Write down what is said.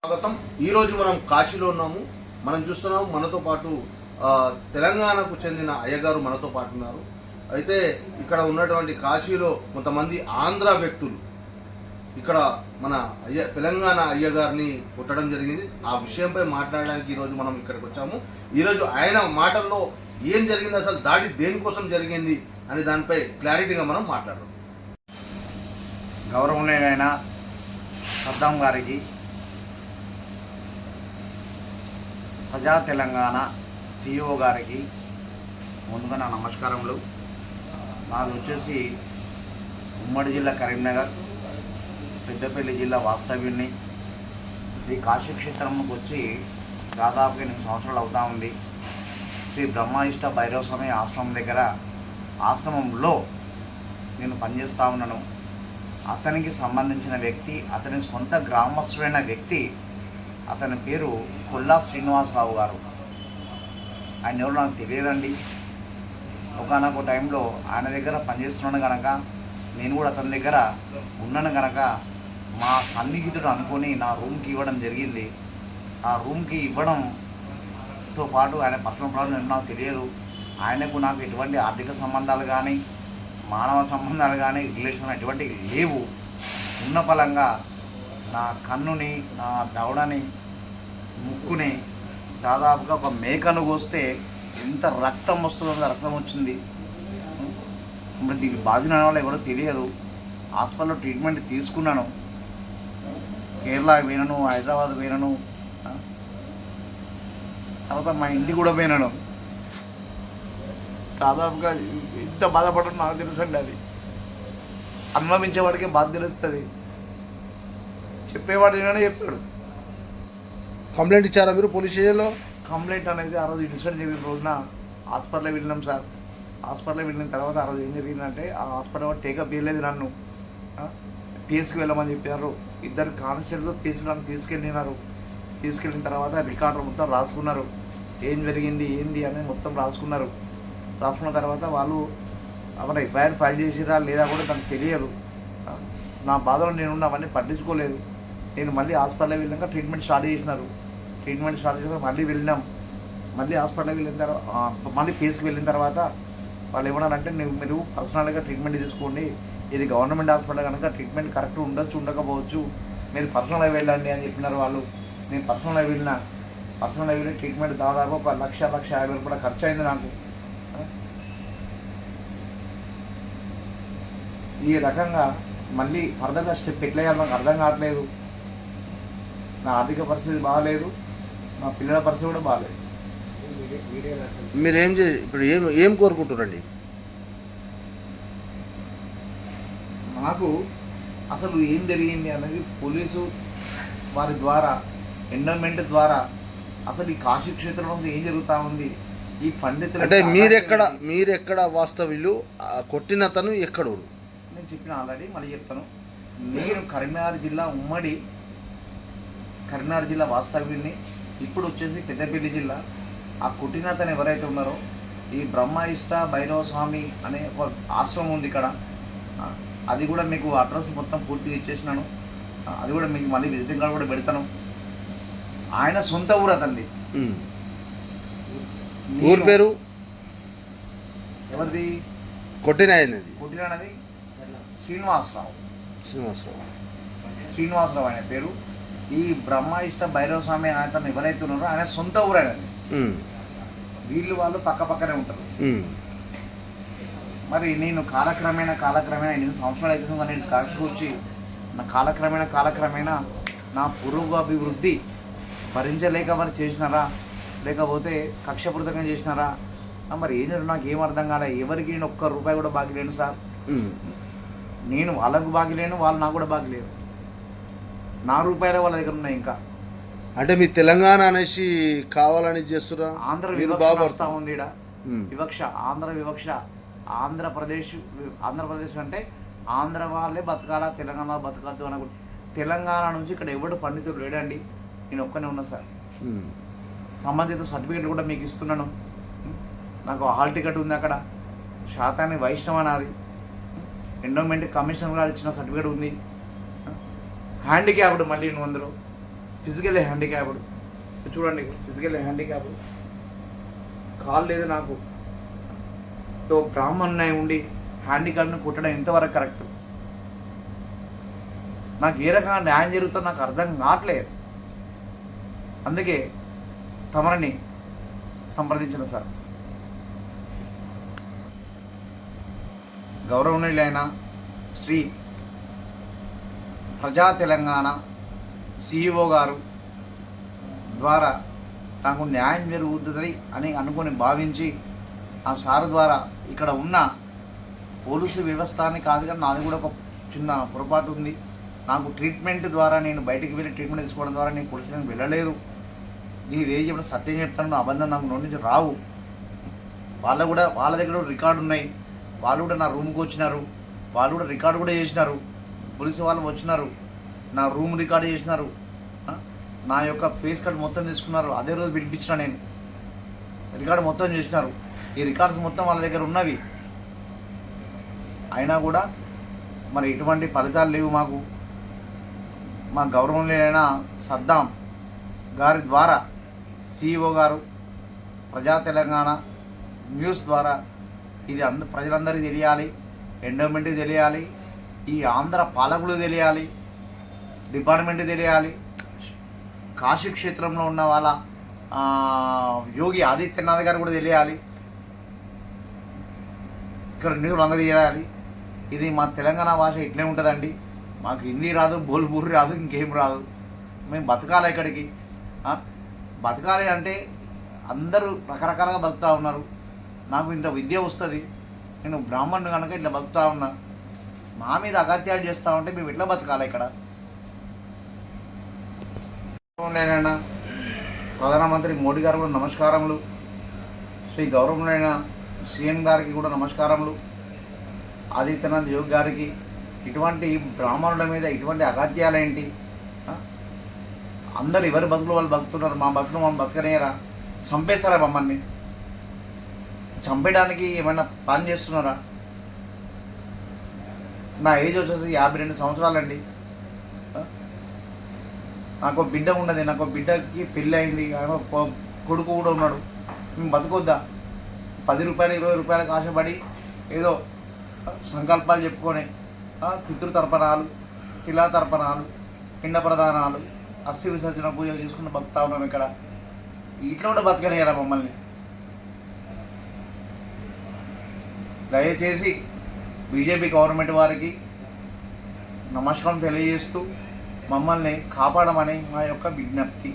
స్వాగతం. ఈరోజు మనం కాశీలో ఉన్నాము. మనం చూస్తున్నాము మనతో పాటు తెలంగాణకు చెందిన అయ్యగారు మనతో పాటు ఉన్నారు. అయితే ఇక్కడ ఉన్నటువంటి కాశీలో కొంతమంది ఆంధ్ర వ్యక్తులు ఇక్కడ మన తెలంగాణ అయ్యగారిని కొట్టడం జరిగింది. ఆ విషయంపై మాట్లాడడానికి ఈరోజు మనం ఇక్కడికి వచ్చాము. ఈరోజు ఆయన మాటల్లో ఏం జరిగింది, అసలు దాడి దేనికోసం జరిగింది అని దానిపై క్లారిటీగా మనం మాట్లాడదాం. గౌరవనీయులైన సద్దాం గారికి, ప్రజా తెలంగాణ సిఇఓ గారికి ముందుగా నా నమస్కారములు. నాది వచ్చేసి ఉమ్మడి జిల్లా కరీంనగర్, పెద్దపల్లి జిల్లా వాస్తవ్యుణ్ణి. ఈ కాశీక్షేత్రంకి వచ్చి దాదాపుగా 8 సంవత్సరాలు అవుతా ఉంది. శ్రీ బ్రహ్మయిష్ట భైరవ స్వామి ఆశ్రమం దగ్గర ఆశ్రమంలో నేను పనిచేస్తూ ఉన్నాను. అతనికి సంబంధించిన వ్యక్తి, అతని సొంత గ్రామస్తుడైన వ్యక్తి, అతని పేరు కొల్లా శ్రీనివాసరావు గారు. ఆయన ఎవరు నాకు తెలియదండి. ఒకనొక టైంలో ఆయన దగ్గర పనిచేస్తున్నాను కనుక, నేను కూడా అతని దగ్గర ఉన్నాను కనుక మా సన్నిహితుడు అనుకొని నా రూమ్కి ఇవ్వడం జరిగింది. ఆ రూమ్కి ఇవ్వడంతో పాటు ఆయన పర్సనల్ ప్రాబ్లం నాకు తెలియదు. ఆయనకు నాకు ఎటువంటి ఆర్థిక సంబంధాలు కానీ, మానవ సంబంధాలు కానీ, రిలేషన్ ఎటువంటివి లేవు. ఉన్న ఫలంగా నా కన్నుని, నా దవడని, ముక్కుని దాదాపుగా ఒక మేకను కోస్తే ఎంత రక్తం వస్తుందో రక్తం వచ్చింది. మరి దీనికి బాధిన వాళ్ళు ఎవరో తెలియదు. హాస్పిటల్లో ట్రీట్మెంట్ తీసుకున్నాను. కేరళకి పోయినాను, హైదరాబాద్ పోయినాను, తర్వాత మా ఇంటికి కూడా పోయినాను. దాదాపుగా ఎంత బాధపడడం నాకు తెలుసండి. అది అనుభవించేవాడికే బాధ తెలుస్తుంది. చెప్పేవాడు ఏమైనా చెప్తాడు. కంప్లైంట్ ఇచ్చారా మీరు పోలీస్ స్టేషన్లో? కంప్లైంట్ అనేది ఆ రోజు ఇన్సిడెంట్ జరిగిన రోజున హాస్పిటల్లో వెళ్ళినాం సార్. హాస్పిటల్లో వెళ్ళిన తర్వాత ఆ రోజు ఏం జరిగిందంటే, ఆ హాస్పిటల్ టేకప్ చేయలేదు నన్ను. పిఎస్కి వెళ్ళమని చెప్పారు. 2 కానిస్టేబుల్ పిఎస్కి నన్ను తీసుకెళ్ళినారు. తీసుకెళ్ళిన తర్వాత రికార్డర్ మొత్తం రాసుకున్నారు. ఏం జరిగింది ఏంది అనేది మొత్తం రాసుకున్నారు. రాసుకున్న తర్వాత వాళ్ళు అక్కడ ఎఫ్ఐఆర్ ఫైల్ చేసిరా లేదా కూడా నాకు తెలియదు. నా బాధలో నేను అవన్నీ పట్టించుకోలేదు. నేను మళ్ళీ హాస్పిటల్కి వెళ్ళాక ట్రీట్మెంట్ స్టార్ట్ చేసినారు. ట్రీట్మెంట్ స్టార్ట్ చేసాక మళ్ళీ వెళ్ళినాం. మళ్ళీ హాస్పిటల్కి వెళ్ళిన తర్వాత మళ్ళీ పిఎస్కి వెళ్ళిన తర్వాత వాళ్ళు ఏమన్నారంటే, మీరు పర్సనల్గా ట్రీట్మెంట్ తీసుకోండి, ఇది గవర్నమెంట్ హాస్పిటల్ కనుక ట్రీట్మెంట్ కరెక్ట్ ఉండొచ్చు ఉండకపోవచ్చు, మీరు పర్సనల్గా వెళ్ళండి అని చెప్పినారు వాళ్ళు. నేను పర్సనల్గా వెళ్ళి ట్రీట్మెంట్ దాదాపు 1,50,000 కూడా ఖర్చు అయింది నాకు. ఈ రకంగా మళ్ళీ ఫర్దర్గా స్టెప్ ఎట్లా చేయాలో నాకు అర్థం కావట్లేదు. నా ఆర్థిక పరిస్థితి బాగాలేదు, నా పిల్లల పరిస్థితి కూడా బాగాలేదు. మీరు ఇప్పుడు ఏం కోరుకుంటున్నారండి? నాకు అసలు ఏం జరిగింది అనేది పోలీసు వారి ద్వారా, ఎండోమెంట్ ద్వారా అసలు ఈ కాశీ క్షేత్రంలో ఏం జరుగుతూ ఉంది, ఈ పండితులు అంటే మీరెక్కడ వాస్తవ్యులు, కొట్టిన అతను ఎక్కడూరు? నేను చెప్పిన ఆల్రెడీ, మళ్ళీ చెప్తాను. నేను కరీంనగర్ జిల్లా, ఉమ్మడి కరీంనగర్ జిల్లా వాస్తవ్యుల్ని. ఇప్పుడు వచ్చేసి పెద్దపల్లి జిల్లా. ఆ కుట్టినతను ఎవరైతే ఉన్నారో, ఈ బ్రహ్మయిష్ట భైరవ స్వామి అనే ఒక ఆశ్రమం ఉంది ఇక్కడ. అది కూడా మీకు అడ్రస్ మొత్తం పూర్తిగా ఇచ్చేసినాను. అది కూడా మీకు మళ్ళీ విజిటింగ్ కార్డు కూడా పెడతాను. ఆయన సొంత ఊరు అతనిది. ఊరు పేరు ఎవరిది? కొట్టినది శ్రీనివాసరావు ఆయన పేరు. ఈ బ్రహ్మయిష్ట భైరవ స్వామి అతను ఎవరైతే ఉన్నారో ఆయన సొంత ఊరు ఆయనది. వీళ్ళు వాళ్ళు పక్కనే ఉంటారు. మరి నేను కాలక్రమేణా 8 సంవత్సరాలు అవుతుంది నేను కాశీకి వచ్చి, నా కాలక్రమేణా నా పురోగభివృద్ధి భరించలేక మరి చేసినారా, లేకపోతే కక్షపూరితంగా చేసినారా, మరి ఏం నాకు ఏం అర్థం కాలే. ఎవరికి నేను ₹1 కూడా బాకీ లేను సార్. నేను వాళ్ళకు బాకీ లేను, వాళ్ళు నాకు కూడా బాకీ లేరు. నా రూపాయలే వాళ్ళ దగ్గర ఉన్నాయి. ఇంకా అంటే మీ తెలంగాణ అనేసి కావాలని చేస్తున్నా? ఆంధ్ర వివక్ష వస్తూ ఉంది ఇక్కడ. వివక్ష, ఆంధ్ర వివక్ష. ఆంధ్రప్రదేశ్ అంటే ఆంధ్ర వాళ్ళే బతకాలా, తెలంగాణ బతకద్దు అనుకుంటే, తెలంగాణ నుంచి ఇక్కడ ఎవడు పండితుడు లేడండి. నేను ఒక్కనే ఉన్నా సార్. సంబంధిత సర్టిఫికేట్ కూడా మీకు ఇస్తున్నాను. నాకు హాల్ టికెట్ ఉంది అక్కడ. శాతాన్ని వైష్ణవ నాది. ఎండోమెంట్ కమిషనర్ గారు ఇచ్చిన సర్టిఫికేట్ ఉంది. హ్యాండిక్యాప్డ్ మళ్ళీ నువ్వు అందరూ ఫిజికల్ హ్యాండిక్యాప్డ్, చూడండి ఫిజికల్ హ్యాండిక్యాప్డ్, కాలు లేదు నాకు. బ్రాహ్మణ్ణి ఉండి హ్యాండిక్యాప్ని కొట్టడం ఎంతవరకు కరెక్ట్? నాకు ఏ రకంగా న్యాయం జరుగుతుందో నాకు అర్థం కావట్లేదు. అందుకే తమరిని సంప్రదించిన సార్. గౌరవనీయులైన శ్రీ ప్రజా తెలంగాణ సిఇఓ గారు ద్వారా నాకు న్యాయం జరుగుతుంది అని అనుకుని భావించి ఆ సార్ ద్వారా ఇక్కడ ఉన్న పోలీసు వ్యవస్థ అని కాదు కానీ నాది కూడా ఒక చిన్న పొరపాటు ఉంది. నాకు ట్రీట్మెంట్ ద్వారా నేను బయటికి వెళ్ళి ట్రీట్మెంట్ తీసుకోవడం ద్వారా నేను పోలీసులకు వెళ్ళలేదు. నేను ఏం చెప్పిన సత్యం చెప్తాను, అబద్ధం నాకు నోటి నుంచి రావు. వాళ్ళ దగ్గర రికార్డు ఉన్నాయి. వాళ్ళు కూడా నా రూమ్కి వచ్చినారు, వాళ్ళు కూడా రికార్డు కూడా చేసినారు. పోలీసు వాళ్ళు వచ్చినారు, నా రూమ్ రికార్డు చేసినారు, నా యొక్క ఫేస్ కార్డు మొత్తం తీసుకున్నారు. అదే రోజు పిలిపించిన నేను, రికార్డు మొత్తం చేసినారు. ఈ రికార్డ్స్ మొత్తం వాళ్ళ దగ్గర ఉన్నవి. అయినా కూడా మరి ఎటువంటి ఫలితాలు లేవు మాకు. మా గౌరవనీయులైన సద్దాం గారి ద్వారా సిఇఓ గారు ప్రజా తెలంగాణ న్యూస్ ద్వారా ఇది ప్రజలందరికీ తెలియాలి, ఎండోమెంట్కి తెలియాలి, ఈ ఆంధ్ర పాలకులు తెలియాలి, డిపార్ట్మెంట్ తెలియాలి, కాశీ క్షేత్రంలో ఉన్న వాళ్ళ యోగి ఆదిత్యనాథ్ గారు కూడా తెలియాలి, ఇక్కడ న్యూస్ అందరూ తెలియాలి. ఇది మా తెలంగాణ భాష ఇట్లే ఉంటుందండి. మాకు హిందీ రాదు, బోల్పూరి రాదు, ఇంకేం రాదు. మేము బతకాలి ఇక్కడికి. బతకాలి అంటే అందరూ రకరకాలుగా బతుకుతూ ఉన్నారు. నాకు ఇంత విద్య వస్తుంది, నేను బ్రాహ్మణుడు కనుక ఇట్లా బతుకుతూ ఉన్నా. మా మీద అగత్యాలు చేస్తూ ఉంటే మేము ఎట్లా బతకాలి ఇక్కడ? నేనైనా ప్రధానమంత్రి మోడీ గారు కూడా నమస్కారములు, శ్రీ గౌరవనీయులైన సీఎం గారికి కూడా నమస్కారములు, ఆదిత్యనాథ్ యోగి గారికి. ఇటువంటి బ్రాహ్మణుల మీద ఇటువంటి అగాధ్యాలేంటి? అందరు ఎవరి బతుకులు వాళ్ళు బతుకుతున్నారు, మా బతుకులు మనం బతకనేరా? చంపేస్తారా మమ్మల్ని? చంపేయడానికి ఏమైనా ప్లాన్ చేస్తున్నారా? నా ఏజ్ వచ్చేసి 52 సంవత్సరాలండి. నాకు బిడ్డ ఉన్నది, నాకు బిడ్డకి పెళ్ళి అయింది, కొడుకు కూడా ఉన్నాడు. మేము బతుకొద్దా? 10 రూపాయలు 20 రూపాయలకు ఆశపడి ఏదో సంకల్పాలు చెప్పుకొని పితృతర్పణాలు, తిలా తర్పణాలు, పిండ ప్రదానాలు, అస్థి విసర్జన పూజలు చేసుకుంటూ బతుకుతా ఉన్నాం ఇక్కడ. ఇట్లా కూడా బతకనేరా మమ్మల్ని? దయచేసి బీజేపీ గవర్నమెంట్ వారికి నమస్కారం తెలియజేస్తూ మమ్మల్ని కాపాడమని మా యొక్క విజ్ఞప్తి.